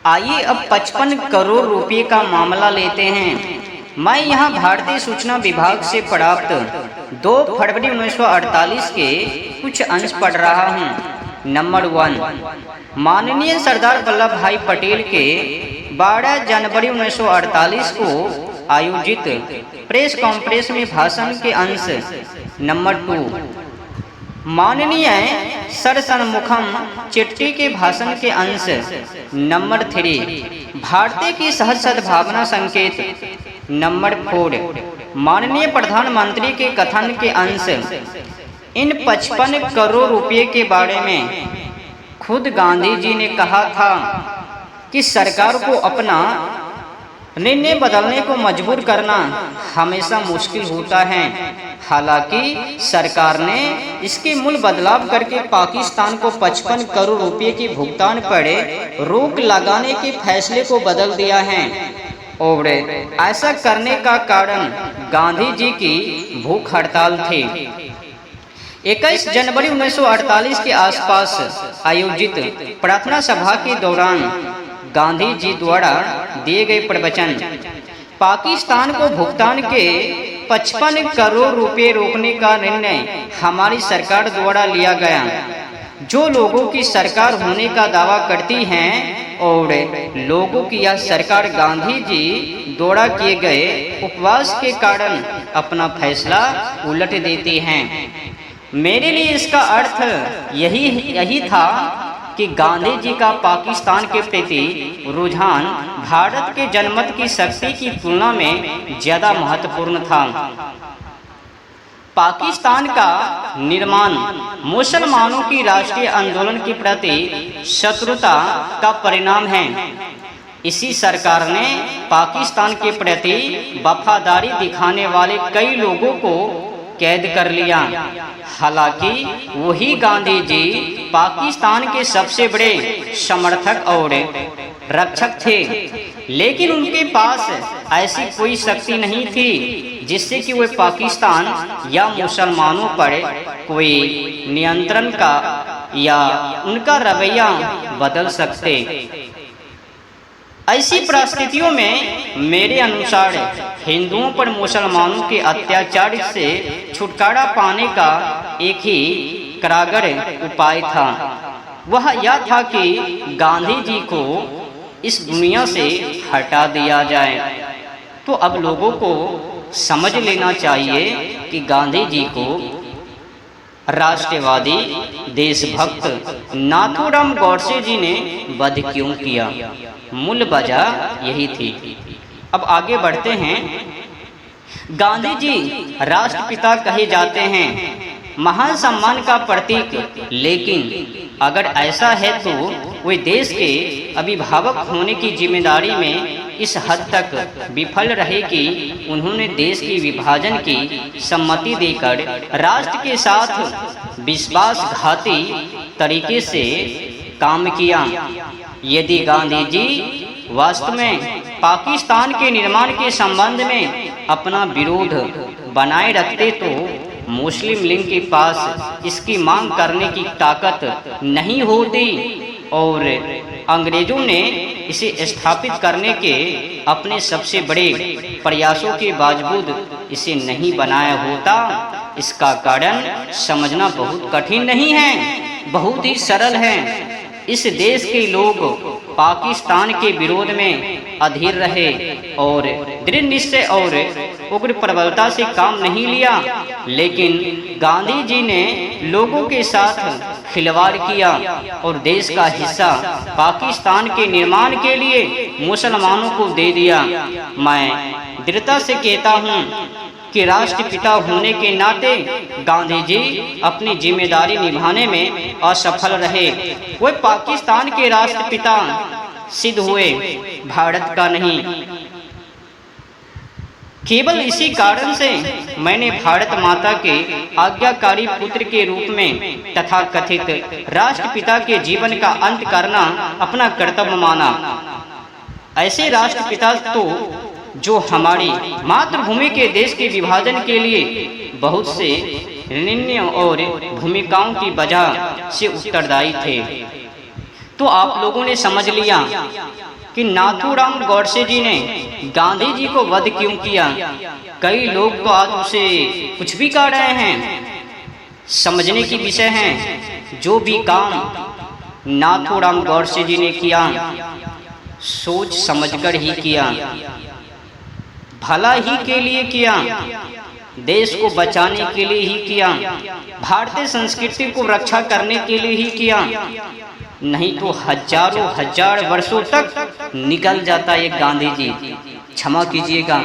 आइए अब 55 करोड़ रुपए का मामला लेते हैं। मैं यहाँ भारतीय सूचना विभाग से प्राप्त 2 फरवरी 1948 के कुछ अंश पढ़ रहा हूँ। नंबर 1, माननीय सरदार वल्लभ भाई पटेल के 12 जनवरी 1948 को आयोजित प्रेस कॉन्फ्रेंस में भाषण के अंश। नंबर 2, माननीय सर सन्मुखम चिट्ठी के भाषण के अंश। नंबर 3, भारतीय की सहज सद्भावना संकेत। नंबर 4, माननीय प्रधानमंत्री के कथन के अंश। इन 55 करोड़ रुपए के बारे में खुद गांधी जी ने कहा था कि सरकार को अपना निर्णय बदलने को मजबूर करना हमेशा मुश्किल होता है। हालांकि सरकार ने इसके मूल बदलाव करके पाकिस्तान को 55 करोड़ रुपए के भुगतान पर रोक लगाने के फैसले को बदल दिया है और ऐसा करने का कारण गांधी जी की भूख हड़ताल थी। 21 जनवरी 1948 के आसपास आयोजित प्रार्थना सभा के दौरान गांधी जी द्वारा दिए गए प्रवचन पाकिस्तान को भुगतान के 55 करोड़ रुपए रोकने का निर्णय हमारी सरकार द्वारा लिया गया। जो लोगों की सरकार होने का दावा करती हैं और लोगों की यह सरकार गांधी जी द्वारा किए गए उपवास के कारण अपना फैसला उलट देती हैं। मेरे लिए इसका अर्थ यही था कि गांधी जी का पाकिस्तान के प्रति रुझान भारत के जनमत की शक्ति की तुलना में ज्यादा महत्वपूर्ण था। पाकिस्तान का निर्माण मुसलमानों की राष्ट्रीय आंदोलन के प्रति शत्रुता का परिणाम है। इसी सरकार ने पाकिस्तान के प्रति वफादारी दिखाने वाले कई लोगों को कैद कर लिया। हालांकि वही गांधी जी पाकिस्तान के सबसे बड़े समर्थक और रक्षक थे, लेकिन उनके पास ऐसी कोई शक्ति नहीं थी जिससे कि वे पाकिस्तान या मुसलमानों पर कोई नियंत्रण का या उनका रवैया बदल सकते। ऐसी परिस्थितियों में मेरे अनुसार हिंदुओं पर मुसलमानों के अत्याचार से छुटकारा पाने का एक ही कारगर उपाय था। वह यह था कि गांधी जी को इस दुनिया से हटा दिया जाए। तो अब लोगों को समझ लेना चाहिए कि गांधी जी को राष्ट्रवादी देशभक्त नाथूराम गौडसे जी ने वध क्यों किया, मूल वजह यही थी। अब आगे बढ़ते हैं। गांधी जी राष्ट्रपिता कहे जाते हैं, महान सम्मान का प्रतीक, लेकिन अगर ऐसा है तो वे देश के अभिभावक होने की जिम्मेदारी में इस हद तक विफल रहे कि उन्होंने देश के विभाजन की सम्मति देकर राष्ट्र के साथ विश्वासघाती तरीके से काम किया। यदि गांधी जी वास्तव में पाकिस्तान के निर्माण के संबंध में अपना विरोध बनाए रखते तो मुस्लिम लीग के पास इसकी मांग करने की ताकत नहीं होती और अंग्रेजों ने इसे स्थापित करने के अपने सबसे बड़े प्रयासों के बावजूद इसे नहीं बनाया होता। इसका कारण समझना बहुत कठिन नहीं है, बहुत ही सरल है। इस देश के लोग पाकिस्तान के विरोध में अधीर रहे और दृढ़ निश्चय और उग्र प्रबलता से काम नहीं लिया, लेकिन गांधी जी ने लोगों के साथ खिलवाड़ किया और देश का हिस्सा पाकिस्तान के निर्माण के लिए मुसलमानों को दे दिया। मैं दृढ़ता से कहता हूँ कि राष्ट्रपिता होने के नाते गांधी जी अपनी जिम्मेदारी निभाने में असफल रहे। वे पाकिस्तान के राष्ट्रपिता सिद्ध हुए, भारत का नहीं। केवल इसी कारण से मैंने भारत माता के आज्ञाकारी पुत्र के रूप में तथाकथित राष्ट्रपिता के जीवन का अंत करना अपना कर्तव्य माना। ऐसे राष्ट्रपिता तो जो हमारी मातृभूमि के देश के विभाजन के लिए बहुत से निर्णयों और भूमिकाओं की वजह से उत्तरदायी थे। तो आप लोगों ने समझ लिया कि नाथूराम गौडसे जी ने गांधी जी को वध क्यों किया। कई लोग तो आज उसे कुछ भी कह रहे हैं। समझने की विषय है, जो भी काम नाथूराम गौडसे जी ने किया सोच समझकर ही किया, भला ही के लिए किया, देश को बचाने के लिए ही किया, भारतीय संस्कृति को रक्षा करने के लिए ही किया। नहीं तो हजारों हजार वर्षों तक निकल जाता ये गांधी जी, क्षमा कीजिएगा।